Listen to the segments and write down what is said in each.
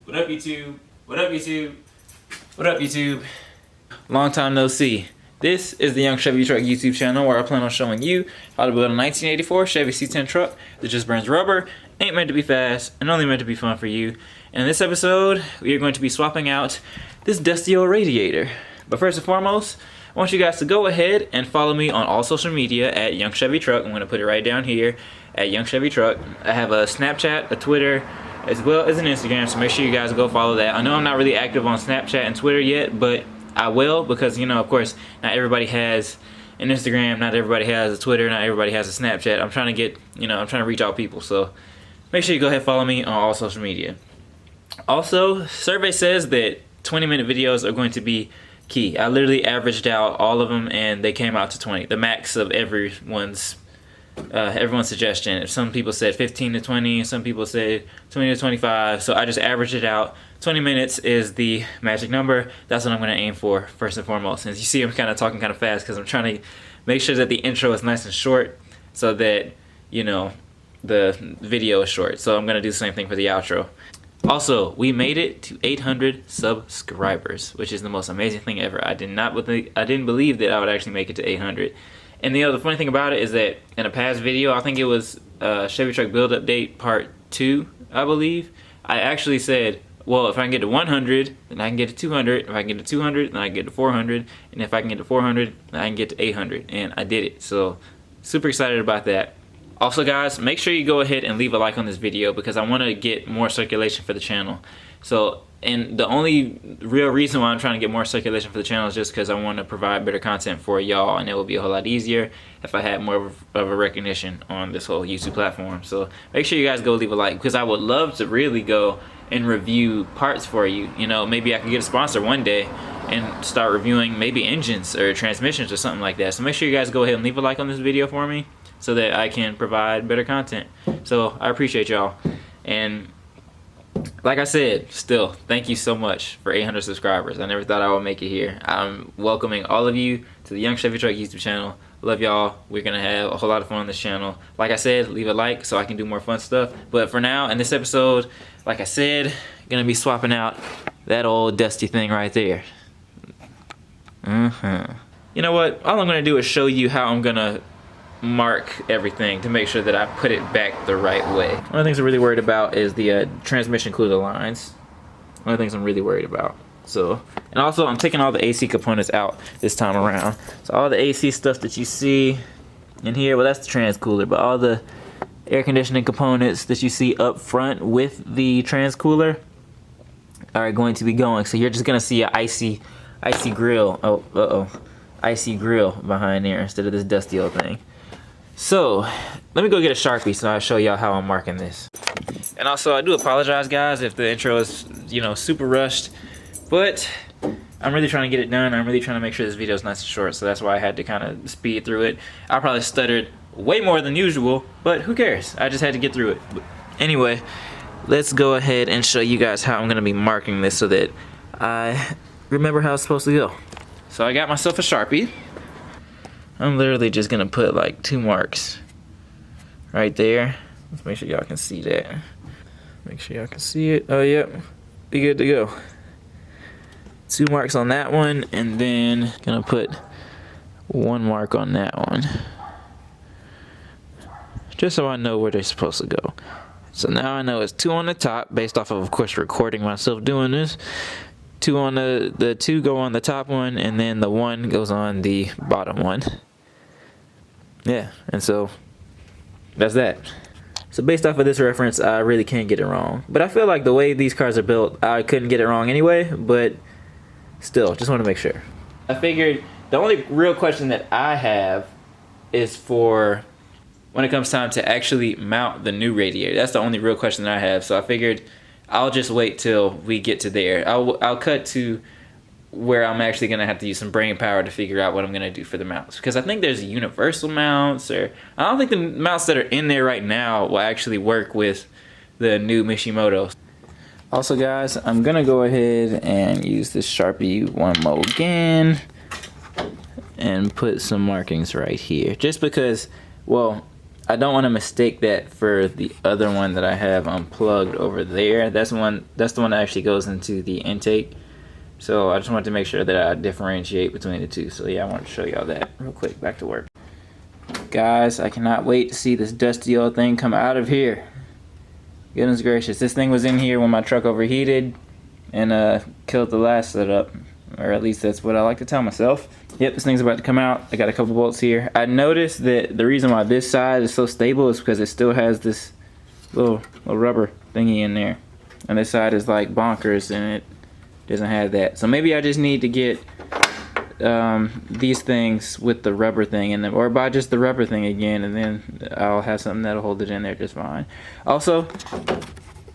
What up, YouTube? What up, YouTube? What up, YouTube? Long time no see. This is the Young Chevy Truck YouTube channel where I plan on showing you how to build a 1984 Chevy C10 truck that just burns rubber, ain't meant to be fast, and only meant to be fun for you. And in this episode, we are going to be swapping out this dusty old radiator. But first and foremost, I want you guys to go ahead and follow me on all social media at Young Chevy Truck. I'm going to put it right down here at Young Chevy Truck. I have a Snapchat, a Twitter, as well as an Instagram, so make sure you guys go follow that. I know I'm not really active on Snapchat and Twitter yet, but I will, because, you know, of course, not everybody has an Instagram, not everybody has a Twitter, not everybody has a Snapchat. I'm trying to get, you know, I'm trying to reach out people, so make sure you go ahead and follow me on all social media. Also, survey says that 20-minute videos are going to be key. I literally averaged out all of them, and they came out to 20, the max of everyone's suggestion. Some people said 15 to 20, some people said 20 to 25, so I just averaged it out. 20 minutes is the magic number. That's what I'm going to aim for first and foremost. And you see I'm kind of talking kind of fast because I'm trying to make sure that the intro is nice and short so that, you know, the video is short. So I'm going to do the same thing for the outro. Also, we made it to 800 subscribers, which is the most amazing thing ever. I didn't believe that I would actually make it to 800. And you know, the funny thing about it is that in a past video, I think it was Chevy Truck Build Update Part 2, I believe, I actually said, well, if I can get to 100, then I can get to 200. If I can get to 200, then I can get to 400. And if I can get to 400, then I can get to 800. And I did it. So, super excited about that. Also, guys, make sure you go ahead and leave a like on this video because I want to get more circulation for the channel. So, and the only real reason why I'm trying to get more circulation for the channel is just because I want to provide better content for y'all, and it will be a whole lot easier if I had more of a recognition on this whole YouTube platform. So make sure you guys go leave a like, because I would love to really go and review parts for you. You know, maybe I can get a sponsor one day and start reviewing maybe engines or transmissions or something like that. So make sure you guys go ahead and leave a like on this video for me so that I can provide better content. So I appreciate y'all. And like I said, still, thank you so much for 800 subscribers. I never thought I would make it here. I'm welcoming all of you to the Young Chevy Truck YouTube channel. Love y'all. We're going to have a whole lot of fun on this channel. Like I said, leave a like so I can do more fun stuff. But for now, in this episode, like I said, going to be swapping out that old dusty thing right there. You know what? All I'm going to do is show you how I'm going to mark everything to make sure that I put it back the right way. One of the things I'm really worried about is the transmission cooler lines. One of the things I'm really worried about. So, and also I'm taking all the AC components out this time around. So all the AC stuff that you see in here, well, that's the trans cooler, but all the air conditioning components that you see up front with the trans cooler are going to be going. So you're just gonna see an icy grill. Icy grill behind there instead of this dusty old thing. So, let me go get a Sharpie so I'll show y'all how I'm marking this. And also, I do apologize, guys, if the intro is, you know, super rushed. But I'm really trying to get it done. I'm really trying to make sure this video is nice and short. So that's why I had to kind of speed through it. I probably stuttered way more than usual, but who cares? I just had to get through it. But anyway, let's go ahead and show you guys how I'm going to be marking this so that I remember how it's supposed to go. So I got myself a Sharpie. I'm literally just gonna put like 2 marks right there. Let's make sure y'all can see that. Make sure y'all can see it. Oh, yep. Be good to go. 2 marks on that one, and then gonna put 1 mark on that one. Just so I know where they're supposed to go. So now I know it's 2 on the top, based off of course, recording myself doing this. 2 on the 2 go on the top one, and then the 1 goes on the bottom one. Yeah, and so that's that. So based off of this reference, I really can't get it wrong. But I feel like the way these cars are built, I couldn't get it wrong anyway, but still, just want to make sure. I figured the only real question that I have is for when it comes time to actually mount the new radiator. That's the only real question that I have. So I figured I'll just wait till we get to there. I'll cut to where I'm actually going to have to use some brain power to figure out what I'm going to do for the mounts. Because I think there's universal mounts, or I don't think the mounts that are in there right now will actually work with the new Mishimoto. Also, guys, I'm going to go ahead and use this Sharpie one more again and put some markings right here. Just because, well, I don't want to mistake that for the other one that I have unplugged over there. That's the one that actually goes into the intake. So I just wanted to make sure that I differentiate between the two. So yeah, I wanted to show y'all that real quick. Back to work. Guys, I cannot wait to see this dusty old thing come out of here. Goodness gracious, this thing was in here when my truck overheated and killed the last setup. Or at least that's what I like to tell myself. Yep, this thing's about to come out. I got a couple bolts here. I noticed that the reason why this side is so stable is because it still has this little rubber thingy in there. And this side is like bonkers and it doesn't have that. So maybe I just need to get these things with the rubber thing in them, or buy just the rubber thing again, and then I'll have something that'll hold it in there just fine. Also,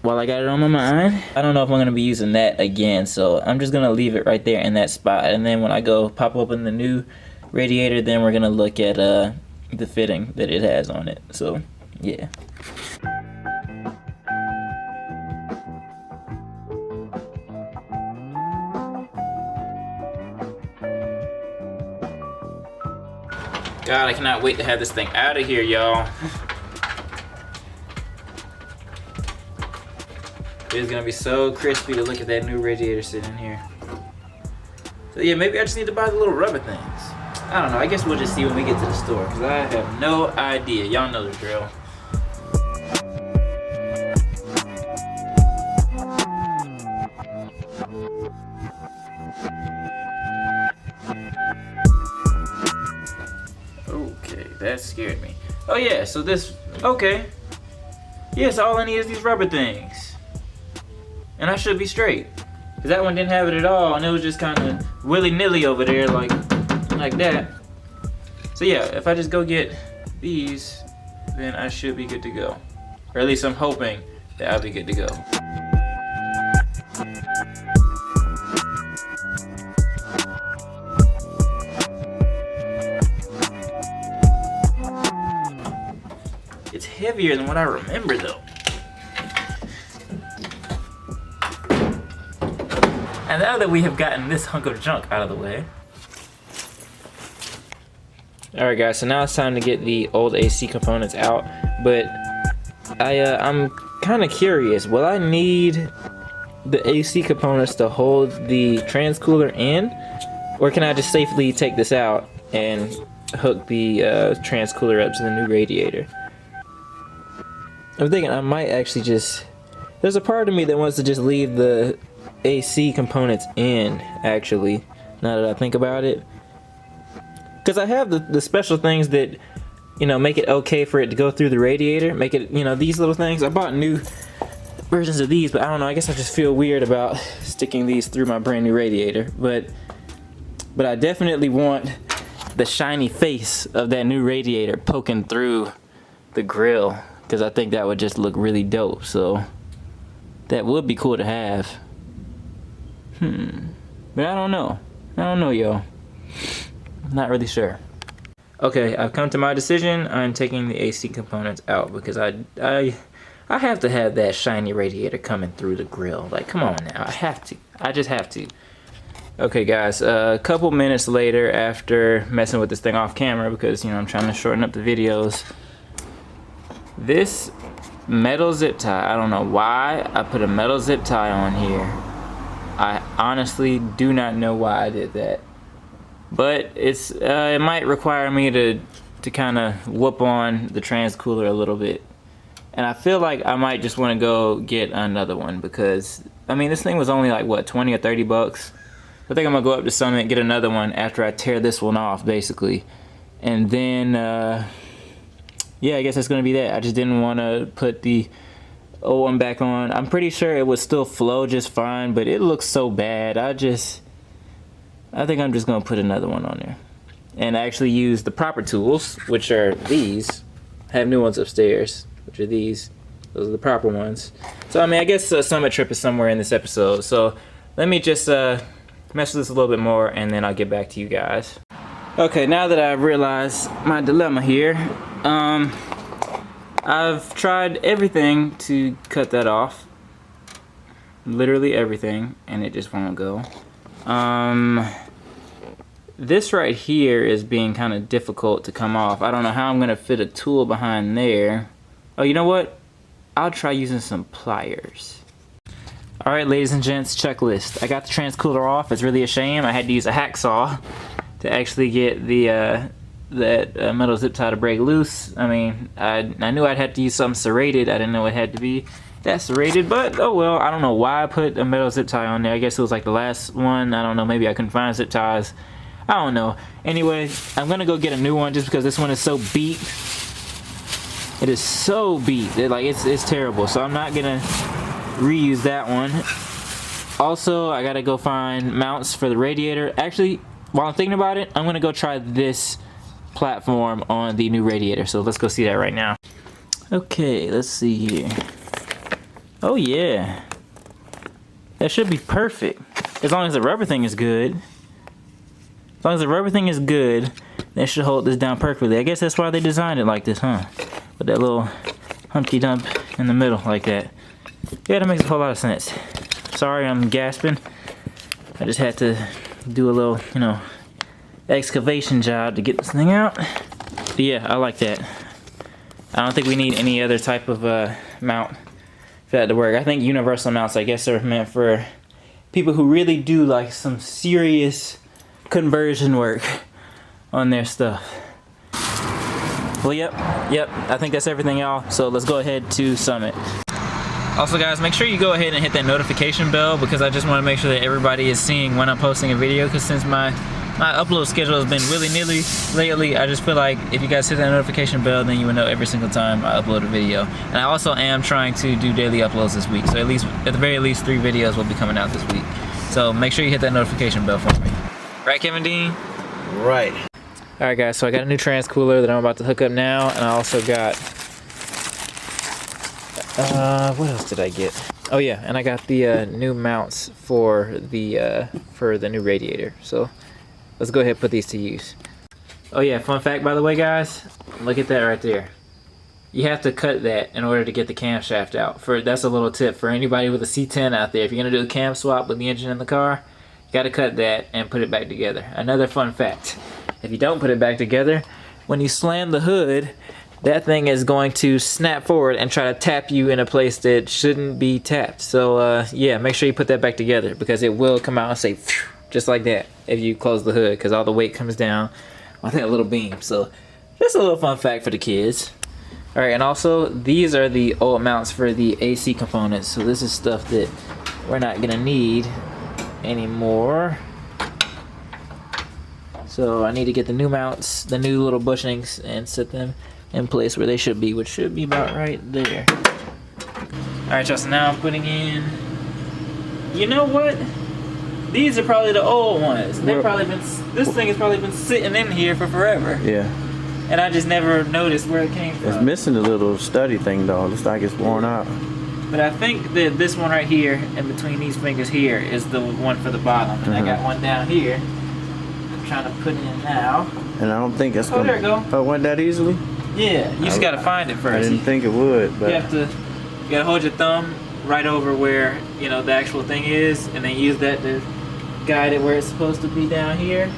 while I got it on my mind, I don't know if I'm gonna be using that again, so I'm just gonna leave it right there in that spot, and then when I go pop open the new radiator, then we're gonna look at the fitting that it has on it. So yeah. God, I cannot wait to have this thing out of here, y'all. It's gonna be so crispy to look at that new radiator sitting here. So yeah, maybe I just need to buy the little rubber things. I don't know, I guess we'll just see when we get to the store, because I have no idea. Y'all know the drill. Okay, that scared me. Oh yeah, so this, okay. Yes, all I need is these rubber things. And I should be straight. Cause that one didn't have it at all, and it was just kind of willy-nilly over there, like that. So yeah, if I just go get these, then I should be good to go. Or at least I'm hoping that I'll be good to go. It's heavier than what I remember though. And now that we have gotten this hunk of junk out of the way. Alright guys, so now it's time to get the old AC components out. But I'm kind of curious, will I need the AC components to hold the transcooler in? Or can I just safely take this out and hook the transcooler up to the new radiator? I'm thinking I might actually just... There's a part of me that wants to just leave the AC components in, actually, now that I think about it. Because I have the special things that, you know, make it okay for it to go through the radiator. Make it, you know, these little things. I bought new versions of these, but I don't know, I guess I just feel weird about sticking these through my brand new radiator. But I definitely want the shiny face of that new radiator poking through the grill, because I think that would just look really dope. So that would be cool to have. But I don't know. I don't know, yo. Not really sure. Okay, I've come to my decision. I'm taking the AC components out because I have to have that shiny radiator coming through the grill. Like, come on now. I have to. I just have to. Okay, guys. A couple minutes later, after messing with this thing off camera, because, you know, I'm trying to shorten up the videos. This metal zip tie, I don't know why I put a metal zip tie on here. I honestly do not know why I did that. But it's it might require me to kind of whoop on the transcooler a little bit. And I feel like I might just want to go get another one, because I mean, this thing was only like what, 20 or 30 bucks. I think I'm gonna go up to Summit, get another one after I tear this one off, basically. And then yeah, I guess that's gonna be that. I just didn't want to put the old one back on. I'm pretty sure it would still flow just fine, but it looks so bad. I think I'm just gonna put another one on there and actually use the proper tools, which are these. I have new ones upstairs, which are these. Those are the proper ones. So I mean, I guess Summit Trip is somewhere in this episode. So let me just mess with this a little bit more, and then I'll get back to you guys. Okay, now that I've realized my dilemma here, I've tried everything to cut that off. Literally everything, and it just won't go. this right here is being kind of difficult to come off. I don't know how I'm gonna fit a tool behind there. Oh, you know what? I'll try using some pliers. All right, ladies and gents, checklist. I got the transcooler off. It's really a shame. I had to use a hacksaw to actually get the that metal zip tie to break loose. I mean, I knew I'd have to use something serrated. I didn't know it had to be that serrated, but oh well. I don't know why I put a metal zip tie on there. I guess it was like the last one. I don't know. Maybe I couldn't find zip ties. I don't know. Anyway, I'm gonna go get a new one just because this one is so beat. It is so beat. It's terrible. So I'm not gonna reuse that one. Also, I gotta go find mounts for the radiator. Actually, while I'm thinking about it, I'm gonna go try this platform on the new radiator. So let's go see that right now. Okay, let's see here. Oh yeah, that should be perfect as long as the rubber thing is good. As long as the rubber thing is good, that should hold this down perfectly. I guess that's why they designed it like this, huh? With that little Humpty Dump in the middle like that. Yeah, that makes a whole lot of sense. Sorry, I'm gasping. I just had to do a little, you know, excavation job to get this thing out. But yeah, I like that. I don't think we need any other type of mount for that to work. I think universal mounts, I guess, are meant for people who really do like some serious conversion work on their stuff. Well, yep, I think that's everything, y'all. So let's go ahead to Summit. Also, guys, make sure you go ahead and hit that notification bell because I just want to make sure that everybody is seeing when I'm posting a video, because since my upload schedule has been willy-nilly lately, I just feel like if you guys hit that notification bell, then you will know every single time I upload a video. And I also am trying to do daily uploads this week, so at the very least 3 videos will be coming out this week. So make sure you hit that notification bell for me. Right, Kevin Dean? Right. Alright guys, so I got a new transcooler that I'm about to hook up now, and I also got what else did I get? Oh yeah, and I got the new mounts for the new radiator. So let's go ahead and put these to use. Oh yeah, fun fact by the way, guys, look at that right there. You have to cut that in order to get the camshaft out. That's a little tip for anybody with a C10 out there. If you're gonna do a cam swap with the engine in the car, you gotta cut that and put it back together. Another fun fact, if you don't put it back together, when you slam the hood, that thing is going to snap forward and try to tap you in a place that shouldn't be tapped. So yeah, make sure you put that back together because it will come out and say phew, just like that if you close the hood, because all the weight comes down on that little beam. So just a little fun fact for the kids. All right, and also these are the old mounts for the AC components. So this is stuff that we're not gonna need anymore. So I need to get the new mounts, the new little bushings, and set them in place where they should be, which should be about right there. Alright, y'all, so now I'm putting in, you know what? These are probably the old ones. This thing has probably been sitting in here for forever. Yeah. And I just never noticed where it came from. It's missing the little study thing though. Looks like it's worn out. But I think that this one right here, in between these fingers here, is the one for the bottom. And I got one down here I'm trying to put in now. And I don't think it's gonna... there it go. Oh, it went that easily? Yeah, you just gotta find it first. I didn't think it would, but... You gotta hold your thumb right over where, you know, the actual thing is, and then use that to guide it where it's supposed to be down here.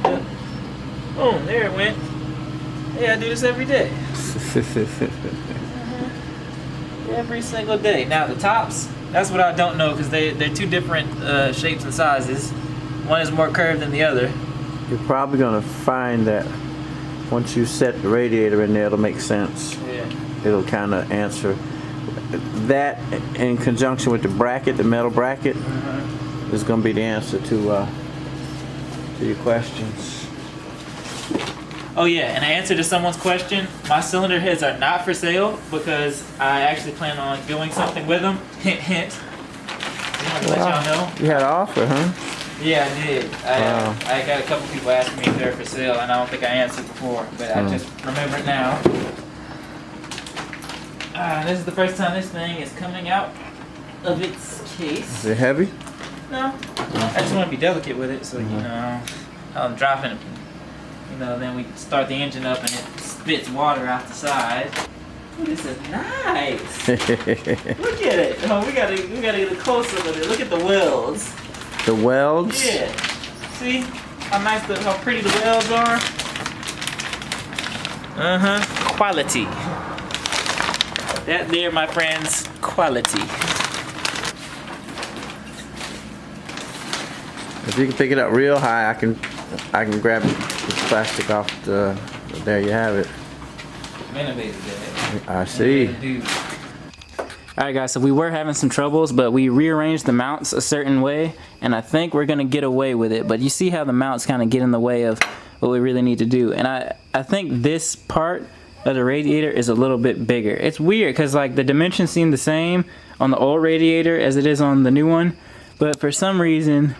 Yep. Boom, there it went. Yeah, I do this every day. Every single day. Now the tops, that's what I don't know, because they're 2 different shapes and sizes. One is more curved than the other. You're probably gonna find that once you set the radiator in there, it'll make sense. Yeah. It'll kind of answer that in conjunction with the bracket, the metal bracket, is gonna be the answer to your questions. Oh yeah, and I answer to someone's question, my cylinder heads are not for sale because I actually plan on doing something with them. Hint, hint. Just wanted to let y'all know. You had an offer, huh? Yeah, I did. I got a couple people asking me if they're for sale, and I don't think I answered before, but I just remember it now. This is the first time this thing is coming out of its case. Is it heavy? No. I just want to be delicate with it, so you know, I'm dropping it. You know, then we start the engine up and it spits water out the side. This is nice. Look at it. Oh, we gotta get a close up of it. Look at the welds. The welds? Yeah. See how nice how pretty the welds are? Quality. That there, my friends, quality. If you can pick it up real high, I can grab the plastic off the. There you have it. I see. Alright guys, so we were having some troubles, but we rearranged the mounts a certain way, and I think we're gonna get away with it. But you see how the mounts kind of get in the way of what we really need to do. And I think this part of the radiator is a little bit bigger. It's weird because like the dimensions seem the same on the old radiator as it is on the new one, but for some reason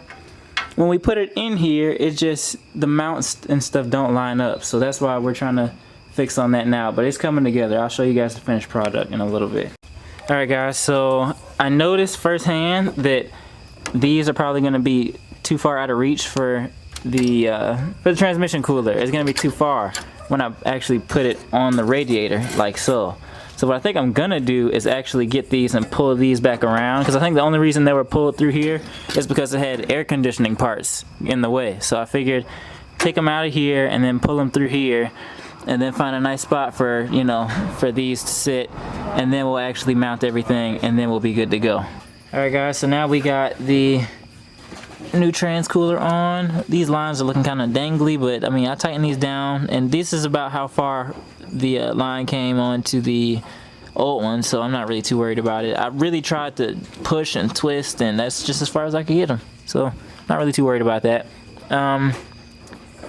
when we put it in here, it just, the mounts and stuff don't line up. So that's why we're trying to fix on that now, but it's coming together. I'll show you guys the finished product in a little bit. All right guys, so I noticed firsthand that these are probably gonna be too far out of reach for the transmission cooler. It's gonna be too far when I actually put it on the radiator, like so. So what I think I'm gonna do is actually get these and pull these back around, because I think the only reason they were pulled through here is because it had air conditioning parts in the way. So I figured take them out of here and then pull them through here, and then find a nice spot for, you know, for these to sit, and then we'll actually mount everything, and then we'll be good to go. All right guys, so now we got the new trans cooler on. These lines are looking kind of dangly, but I mean, I tightened these down, and this is about how far the line came onto the old one, so I'm not really too worried about it. I really tried to push and twist, and that's just as far as I could get them, so not really too worried about that.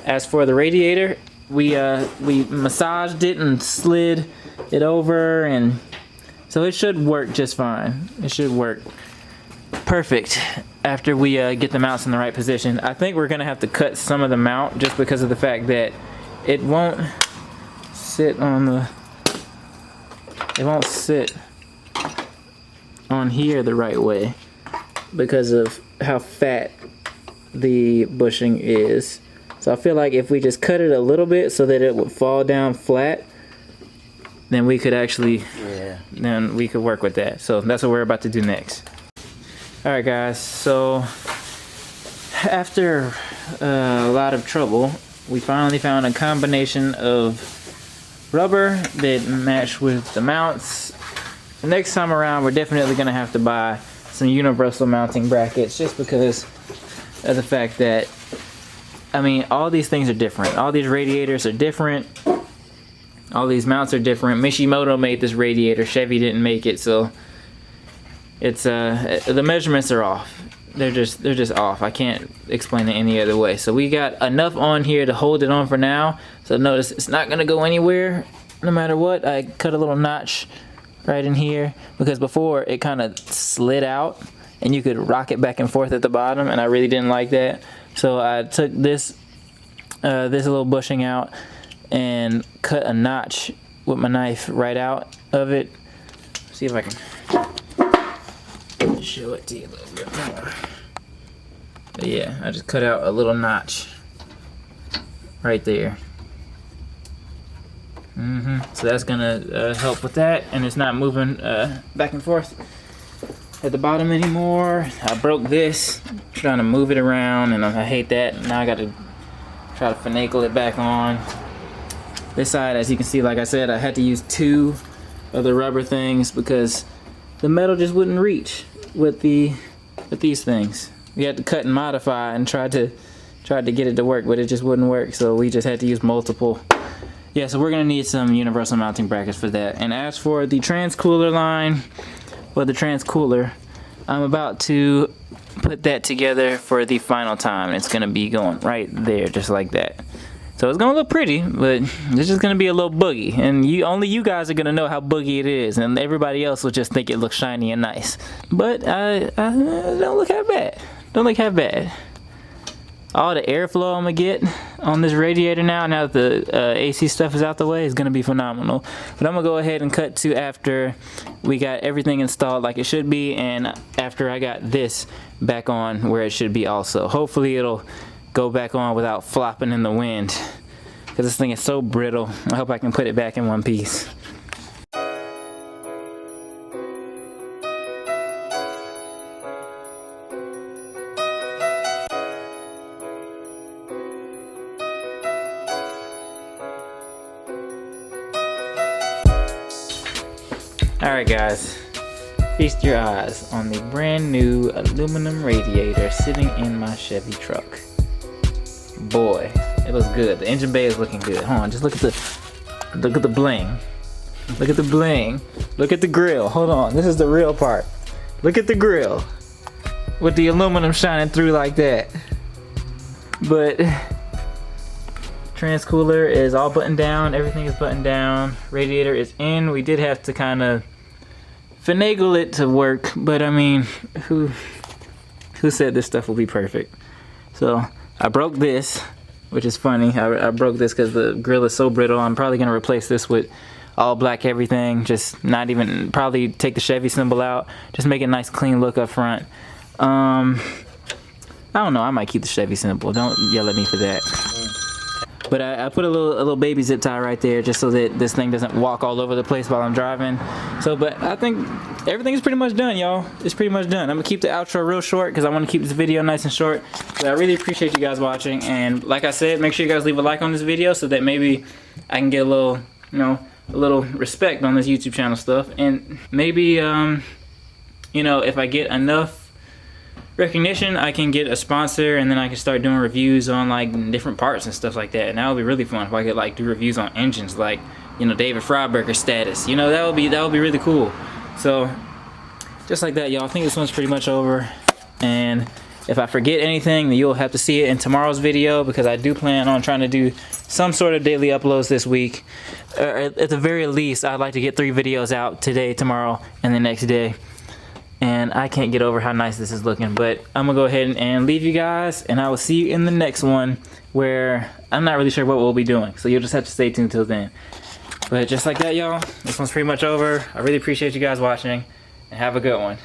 As for the radiator, we massaged it and slid it over, and so it should work just fine. It should work perfect after we get the mounts in the right position. I think we're gonna have to cut some of the mount just because of the fact that it won't sit on the, it won't sit on here the right way because of how fat the bushing is. So I feel like if we just cut it a little bit so that it would fall down flat, then we could actually, then we could work with that. So that's what we're about to do next. All right guys, so after a lot of trouble, we finally found a combination of rubber that matched with the mounts. The next time around, we're definitely gonna have to buy some universal mounting brackets, just because of the fact that, I mean, all these things are different. All these radiators are different. All these mounts are different. Mishimoto made this radiator, Chevy didn't make it, so it's the measurements are off. They're just off. I can't explain it any other way. So we got enough on here to hold it on for now. So notice it's not gonna go anywhere no matter what. I cut a little notch right in here because before it kind of slid out and you could rock it back and forth at the bottom, and I really didn't like that. So I took this this little bushing out and cut a notch with my knife right out of it. See if I can show it to you a little bit more. But yeah, I just cut out a little notch right there. So that's gonna help with that, and it's not moving back and forth at the bottom anymore. I broke this trying to move it around, and I hate that. Now I got to try to finagle it back on. This side, as you can see, like I said, I had to use 2 of the rubber things because the metal just wouldn't reach with these things. We had to cut and modify and tried to get it to work, but it just wouldn't work, so we just had to use multiple. Yeah, so we're gonna need some universal mounting brackets for that. And as for the trans cooler line, well, the trans cooler, I'm about to put that together for the final time. It's gonna be going right there, just like that. So it's gonna look pretty, but it's just gonna be a little boogie, and only you guys are gonna know how boogie it is, and everybody else will just think it looks shiny and nice. But I don't look half bad. Don't look half bad. All the airflow I'm gonna get on this radiator now that the AC stuff is out the way, is gonna be phenomenal. But I'm gonna go ahead and cut to after we got everything installed like it should be, and after I got this back on where it should be also. Hopefully it'll go back on without flopping in the wind, because this thing is so brittle. I hope I can put it back in one piece. Alright guys, feast your eyes on the brand new aluminum radiator sitting in my Chevy truck. Boy, it looks good. The engine bay is looking good. Hold on, just look at the bling. Look at the bling. Look at the grill. Hold on, this is the real part. Look at the grill with the aluminum shining through like that. But transcooler is all buttoned down. Everything is buttoned down. Radiator is in. We did have to kind of finagle it to work, but I mean, who said this stuff will be perfect? So I broke this, which is funny. I broke this because the grill is so brittle. I'm probably gonna replace this with all black everything. Just not even, probably take the Chevy symbol out. Just make a nice clean look up front. I don't know. I might keep the Chevy symbol. Don't yell at me for that. But I put a little baby zip tie right there just so that this thing doesn't walk all over the place while I'm driving. So, but I think everything is pretty much done, y'all. It's pretty much done. I'm gonna keep the outro real short because I want to keep this video nice and short. But I really appreciate you guys watching. And like I said, make sure you guys leave a like on this video so that maybe I can get a little, you know, a little respect on this YouTube channel stuff. And maybe, you know, if I get enough recognition, I can get a sponsor, and then I can start doing reviews on like different parts and stuff like that. And that would be really fun if I could like do reviews on engines, like, you know, David Freiberger status. You know, that would be really cool. So just like that, y'all. I think this one's pretty much over. And if I forget anything, then you'll have to see it in tomorrow's video, because I do plan on trying to do some sort of daily uploads this week. At the very least, I'd like to get 3 videos out today, tomorrow, and the next day. And I can't get over how nice this is looking, but I'm gonna go ahead and leave you guys, and I will see you in the next one, where I'm not really sure what we'll be doing, so you'll just have to stay tuned till then. But just like that, y'all, this one's pretty much over. I really appreciate you guys watching, and have a good one.